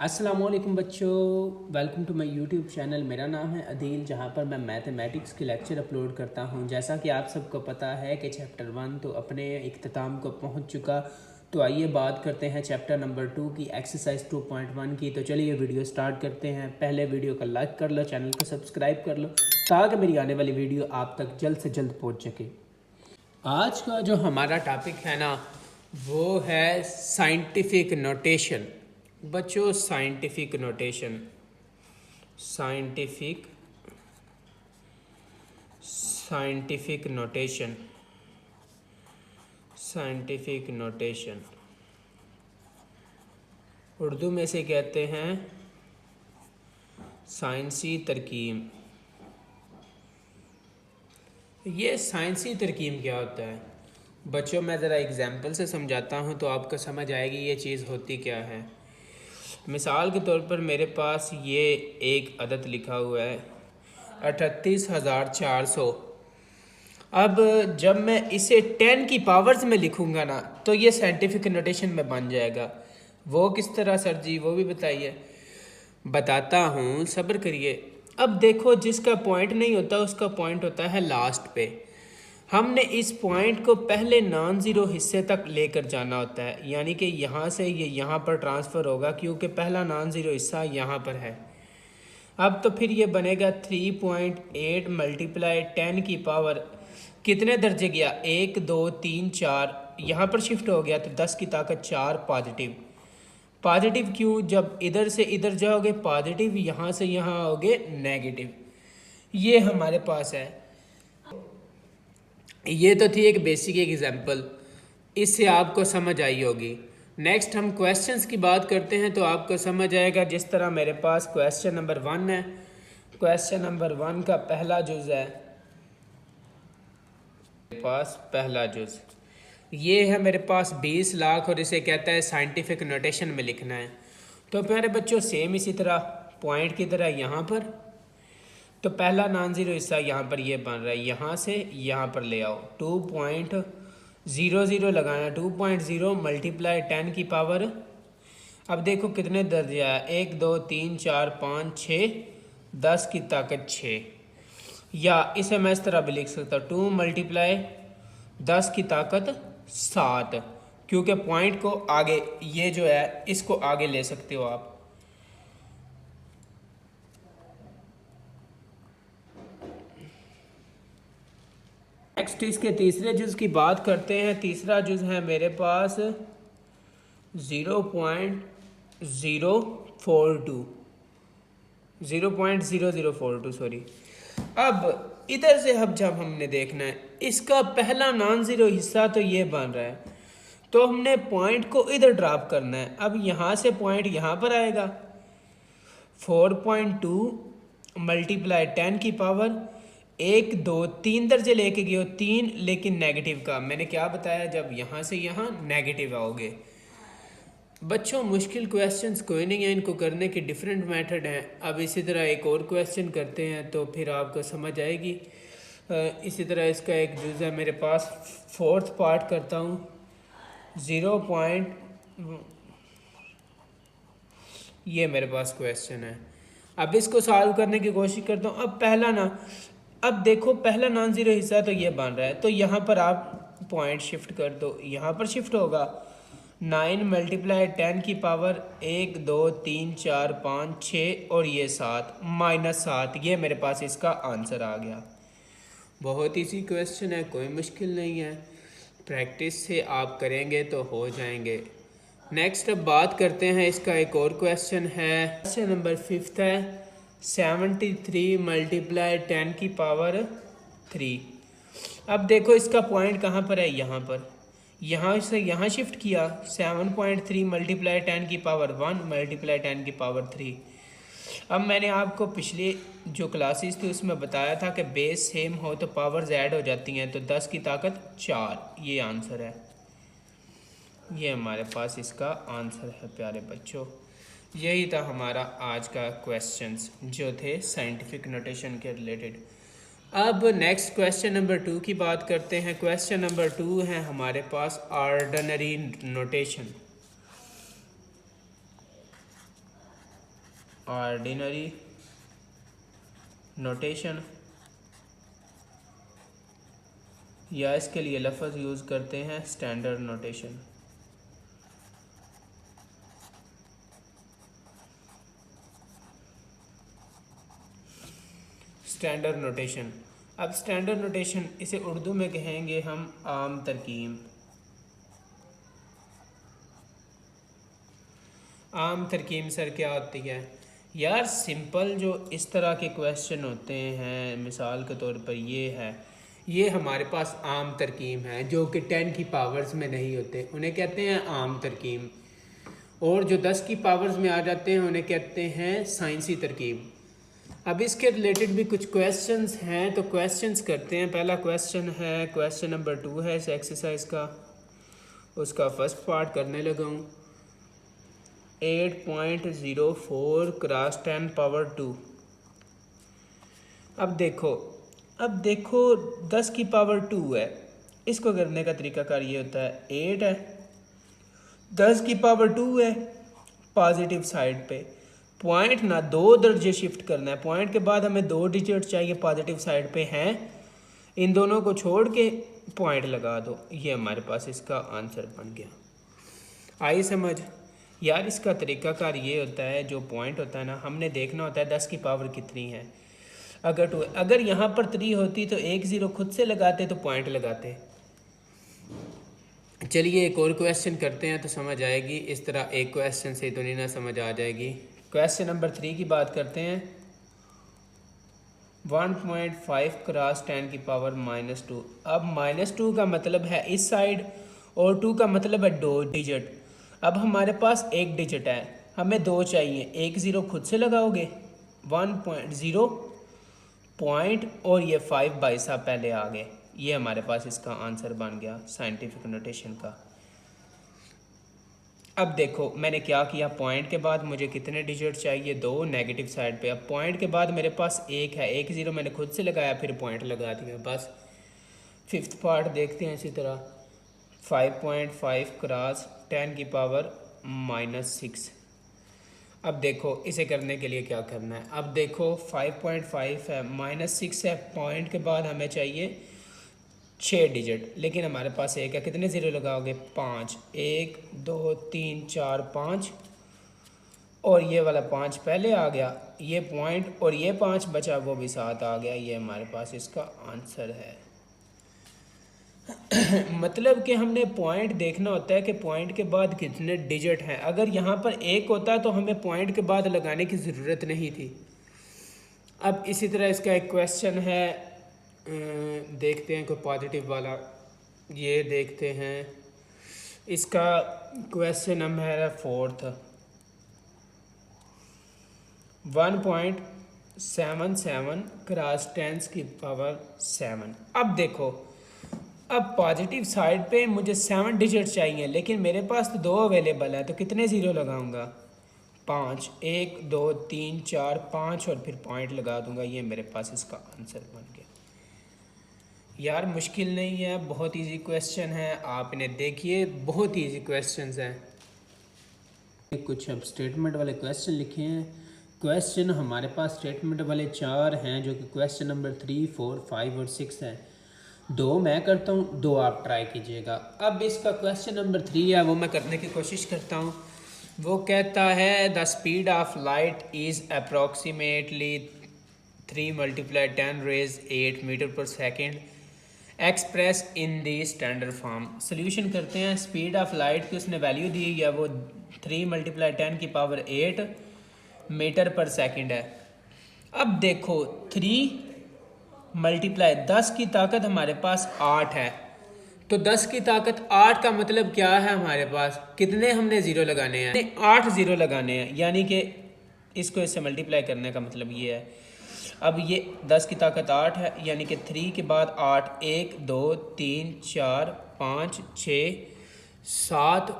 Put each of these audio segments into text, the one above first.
अस्सलामुअलैकुम बच्चों, welcome to my YouTube channel. मेरा नाम है अदील, जहां पर मैं मैथमेटिक्स के लेक्चर अपलोड करता हूं। जैसा कि आप सबको पता है कि चैप्टर 1 तो अपने इख्तिताम को पहुंच चुका। तो आइए बात करते हैं चैप्टर नंबर 2 की, एक्सरसाइज 2.1 की। तो चलिए वीडियो स्टार्ट करते हैं। पहले वीडियो को लाइक कर लो, चैनल को सब्सक्राइब कर लो ताकि मेरी आने वाली वीडियो आप तक जल्द से जल्द पहुँच सके। आज का जो हमारा टॉपिक है ना, वो है साइंटिफिक नोटेशन। बच्चों, scientific notation, scientific scientific notation, scientific notation Urdu में से कहते हैं साइंसी तरकीब। ये साइंसी तरकीब क्या होता है बच्चों? मैं ज़रा एग्जांपल से समझाता हूँ तो आपको समझ आएगी ये चीज़ होती क्या है। मिसाल के तौर पर मेरे पास ये एक अदद लिखा हुआ है 38,400। अब जब मैं इसे 10 की पावर्स में लिखूंगा ना, तो ये साइंटिफिक नोटेशन में बन जाएगा। वो किस तरह सर जी, वो भी बताइए। बताता हूँ, सब्र करिए। अब देखो, जिसका पॉइंट नहीं होता उसका पॉइंट होता है लास्ट पे। हमने इस पॉइंट को पहले नॉन ज़ीरो हिस्से तक लेकर जाना होता है, यानी कि यहाँ से ये यहाँ पर ट्रांसफ़र होगा क्योंकि पहला नॉन ज़ीरो हिस्सा यहाँ पर है। अब तो फिर ये बनेगा 3.8 मल्टीप्लाई 10 की पावर कितने दर्जे गया, 1 2 3 4, यहाँ पर शिफ्ट हो गया तो 10 की ताकत 4 पॉजिटिव। पॉजिटिव क्यों? जब इधर से इधर जाओगे पॉजिटिव, यहाँ से यहाँ आओगे नेगेटिव। ये हमारे पास है। ये तो थी एक बेसिक एग्जांपल, इससे आपको समझ आई होगी। नेक्स्ट हम क्वेश्चंस की बात करते हैं तो आपको समझ आएगा। जिस तरह मेरे पास क्वेश्चन नंबर 1 है, क्वेश्चन नंबर 1 का पहला जुज है, मेरे पास पहला जुज ये है मेरे पास 20 लाख और इसे कहता है साइंटिफिक नोटेशन में लिखना है। तो प्यारे बच्चों, सेम इसी तरह पॉइंट की तरह यहाँ पर, तो पहला नॉन ज़ीरो हिस्सा यहाँ पर ये बन रहा है, यहाँ से यहाँ पर ले आओ 2.00 लगाना। 2.0 मल्टीप्लाई 10 की पावर, अब देखो कितने दर्जे आया, 1 2 3 4 5 6, 10 की ताकत 6। या इसे मैं इस तरह भी लिख सकता हूँ 2 मल्टीप्लाई 10 की ताकत 7, क्योंकि पॉइंट को आगे, ये जो है इसको आगे ले सकते हो आप। नेक्स्ट इसके तीसरे जुज की बात करते हैं। तीसरा जुज है मेरे पास 0.042, 0.0042 सॉरी। अब इधर से अब जब हमने देखना है, इसका पहला नॉन ज़ीरो हिस्सा तो ये बन रहा है, तो हमने पॉइंट को इधर ड्रॉप करना है। अब यहाँ से पॉइंट यहाँ पर आएगा, 4.2 मल्टीप्लाई 10 की पावर 1 2 3 दर्जे लेके गए हो 3, लेकिन नेगेटिव का। मैंने क्या बताया, जब यहाँ से यहाँ नेगेटिव आओगे। बच्चों, मुश्किल क्वेश्चंस कोई नहीं है, इनको करने के डिफरेंट मेथड हैं। अब इसी तरह एक और क्वेश्चन करते हैं तो फिर आपको समझ आएगी। इसी तरह इसका एक जुज़ है मेरे पास, फोर्थ पार्ट करता हूँ। 0. ये मेरे पास क्वेश्चन है। अब इसको सॉल्व करने की कोशिश करता हूँ। अब पहला ना, अब देखो पहला नॉन ज़ीरो हिस्सा तो ये बन रहा है, तो यहाँ पर आप पॉइंट शिफ्ट कर दो, यहाँ पर शिफ्ट होगा 9 मल्टीप्लाई 10 की पावर 1 2 3 4 5 6 और ये 7 -7। ये मेरे पास इसका आंसर आ गया। बहुत इजी क्वेश्चन है, कोई मुश्किल नहीं है, प्रैक्टिस से आप करेंगे तो हो जाएंगे। नेक्स्ट अब बात करते हैं, इसका एक और क्वेश्चन है, क्वेश्चन नंबर 5 है 73 मल्टीप्लाई 10 की पावर 3। अब देखो इसका पॉइंट कहाँ पर है, यहाँ पर, यहाँ से यहाँ शिफ्ट किया 7.3 मल्टीप्लाई 10 की पावर 1 मल्टीप्लाई 10 की पावर 3। अब मैंने आपको पिछली जो क्लासेस थी उसमें बताया था कि बेस सेम हो तो पावर्स ऐड हो जाती हैं, तो 10 की ताकत 4 ये आंसर है। ये हमारे पास इसका आंसर है प्यारे बच्चों। यही था हमारा आज का क्वेश्चंस जो थे साइंटिफिक नोटेशन के रिलेटेड। अब नेक्स्ट क्वेश्चन नंबर 2 की बात करते हैं। क्वेश्चन नंबर 2 है हमारे पास ऑर्डिनरी नोटेशन। ऑर्डिनरी नोटेशन, या इसके लिए लफ्ज़ यूज़ करते हैं स्टैंडर्ड नोटेशन। स्टैंडर्ड नोटेशन, अब स्टैंडर्ड नोटेशन इसे उर्दू में कहेंगे हम आम तरकीब। आम तरकीब सर क्या होती है यार? सिंपल जो इस तरह के क्वेश्चन होते हैं, मिसाल के तौर पर ये हमारे पास आम तरकीब हैं जो कि 10 की पावर्स में नहीं होते, उन्हें कहते हैं आम तरकीब। और जो 10 की पावर्स में आ जाते हैं उन्हें कहते हैं साइंसी तरकीब। अब इसके रिलेटेड भी कुछ क्वेश्चंस हैं, तो क्वेश्चंस करते हैं। पहला क्वेश्चन है, क्वेश्चन नंबर 2 है इस एक्सरसाइज का, उसका फर्स्ट पार्ट करने लगा हूँ। 8.04 क्रॉस 10 पावर 2। अब देखो 10 की पावर 2 है, इसको करने का तरीकाकार ये होता है, 8 है, 10 की पावर 2 है, पॉजिटिव साइड पे पॉइंट ना 2 दर्जे शिफ्ट करना है, पॉइंट के बाद हमें 2 डिजिट चाहिए पॉजिटिव साइड पे हैं, इन दोनों को छोड़ के पॉइंट लगा दो, ये हमारे पास इसका आंसर बन गया। आई समझ यार? इसका तरीकाकार ये होता है, जो पॉइंट होता है ना, हमने देखना होता है 10 की पावर कितनी है। अगर यहाँ पर 3 होती तो 1 0 खुद से लगाते तो पॉइंट लगाते। चलिए एक और क्वेश्चन करते हैं तो समझ आएगी। इस तरह एक क्वेश्चन से तो नहीं ना समझ आ जाएगी। क्वेश्चन नंबर 3 की बात करते हैं। 1.5 क्रॉस 10 की पावर -2। अब -2 का मतलब है इस साइड और 2 का मतलब है 2 डिजिट। अब हमारे पास 1 डिजिट है, हमें 2 चाहिए, 1 0 खुद से लगाओगे, 1.0 पॉइंट और ये 5 बाई साहब पहले आ गए, ये हमारे पास इसका आंसर बन गया साइंटिफिक नोटेशन का। अब देखो मैंने क्या किया, पॉइंट के बाद मुझे कितने डिजिट चाहिए, 2 नेगेटिव साइड पे। अब पॉइंट के बाद मेरे पास 1 है, 1 0 मैंने खुद से लगाया, फिर पॉइंट लगा दिया, बस। फिफ्थ पार्ट देखते हैं इसी तरह। 5.5 क्रॉस 10 की पावर -6। अब देखो इसे करने के लिए क्या करना है। अब देखो 5.5 है, -6 है, पॉइंट के बाद हमें चाहिए 6 डिजिट, लेकिन हमारे पास 1 है, कितने ज़ीरो लगाओगे, 5, 1 2 3 4 5, और ये वाला 5 पहले आ गया, ये पॉइंट और ये 5 बचा वो भी साथ आ गया, ये हमारे पास इसका आंसर है। मतलब कि हमने पॉइंट देखना होता है कि पॉइंट के बाद कितने डिजिट हैं। अगर यहाँ पर 1 होता तो हमें पॉइंट के बाद लगाने की ज़रूरत नहीं थी। अब इसी तरह इसका एक क्वेश्चन है, देखते हैं कोई पॉजिटिव वाला, ये देखते हैं। इसका क्वेश्चन नंबर है 4th। 1.77 क्रॉस 10 की पावर 7। अब देखो, अब पॉजिटिव साइड पे मुझे 7 डिजिट चाहिए, लेकिन मेरे पास तो 2 अवेलेबल है, तो कितने ज़ीरो लगाऊंगा, 5, 1 2 3 4 5 और फिर पॉइंट लगा दूंगा, ये मेरे पास इसका आंसर बन गया। यार मुश्किल नहीं है, बहुत इजी क्वेश्चन है, आप इन्हें देखिए, बहुत इजी क्वेश्चंस हैं। कुछ अब स्टेटमेंट वाले क्वेश्चन लिखे हैं। क्वेश्चन हमारे पास स्टेटमेंट वाले 4 हैं, जो कि क्वेश्चन नंबर 3 4 5 और 6 है। 2 मैं करता हूँ, 2 आप ट्राई कीजिएगा। अब इसका क्वेश्चन नंबर 3 है, वो मैं करने की कोशिश करता हूँ। वो कहता है the speed of light is approximately 3 × 10⁻8 meter per second express in the standard form. Solution करते हैं। स्पीड ऑफ लाइट की उसने वैल्यू दी है, वो 3 × 10 की पावर 8 मीटर पर सेकेंड है। अब देखो 3 मल्टीप्लाई 10 की ताकत हमारे पास 8 है, तो 10 की ताकत 8 का मतलब क्या है, हमारे पास कितने हमने ज़ीरो लगाने हैं, 8 ज़ीरो लगाने हैं, यानी कि इसको इससे मल्टीप्लाई करने का मतलब ये है। अब ये 10 की ताकत 8 है, यानी कि 3 के बाद 8, 1 2 3 4 5 6 7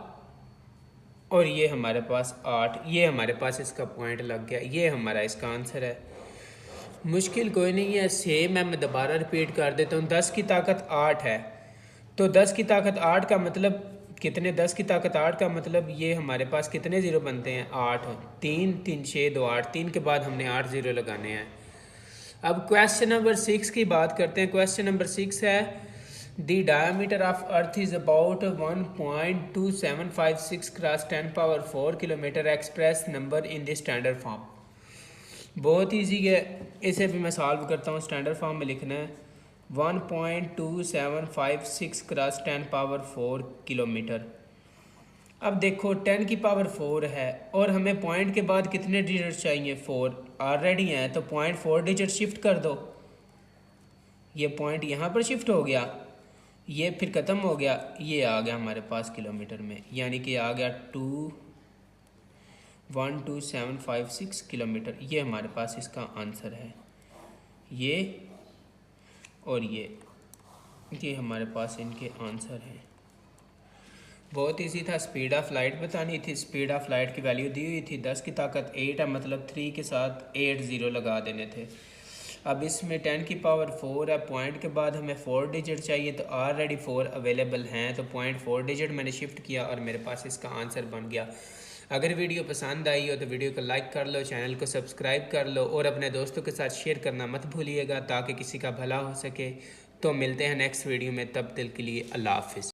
और ये हमारे पास 8, ये हमारे पास इसका पॉइंट लग गया, ये हमारा इसका आंसर है। मुश्किल कोई नहीं है, सेम है, मैं दोबारा रिपीट कर देता हूँ। 10 की ताकत 8 है, तो 10 की ताकत 8 का मतलब कितने 10 की ताकत 8 का मतलब ये हमारे पास कितने ज़ीरो बनते हैं 8। 3 3 6 2 8, 3 के बाद हमने 8 ज़ीरो लगाने हैं। अब क्वेश्चन नंबर 6 की बात करते हैं। क्वेश्चन नंबर 6 है the diameter of earth is about 1.2756 cross 10⁴ kilometre, express number in the standard form. बहुत ईजी है, इसे भी मैं सॉल्व करता हूँ। स्टैंडर्ड फॉर्म में लिखना है 1.2756 क्रॉस 10⁴ किलोमीटर। अब देखो 10 की पावर 4 है और हमें पॉइंट के बाद कितने डिजिट चाहिए 4 ऑलरेडी हैं, तो पॉइंट 4 डिजिट शिफ्ट कर दो। ये पॉइंट यहाँ पर शिफ्ट हो गया, ये फिर ख़त्म हो गया, ये आ गया हमारे पास किलोमीटर में, यानी कि आ गया 12756 किलोमीटर। ये हमारे पास इसका आंसर है। ये और ये हमारे पास इनके आंसर हैं। बहुत ईजी था। स्पीड ऑफ लाइट बतानी थी। स्पीड ऑफ लाइट की वैल्यू दी हुई थी 10 की ताकत 8 है, मतलब 3 के साथ 8 ज़ीरो लगा देने थे। अब इसमें 10 की पावर 4 है, पॉइंट के बाद हमें 4 डिजिट चाहिए, तो ऑलरेडी 4 अवेलेबल हैं, तो पॉइंट 4 डिजिट मैंने शिफ्ट किया और मेरे पास इसका आंसर बन गया। अगर वीडियो पसंद आई हो तो वीडियो को लाइक कर लो, चैनल को सब्सक्राइब कर लो और अपने दोस्तों के साथ शेयर करना मत भूलिएगा ताकि किसी का भला हो सके। तो मिलते हैं नेक्स्ट वीडियो में, तब तक के लिए अल्लाह हाफिज़।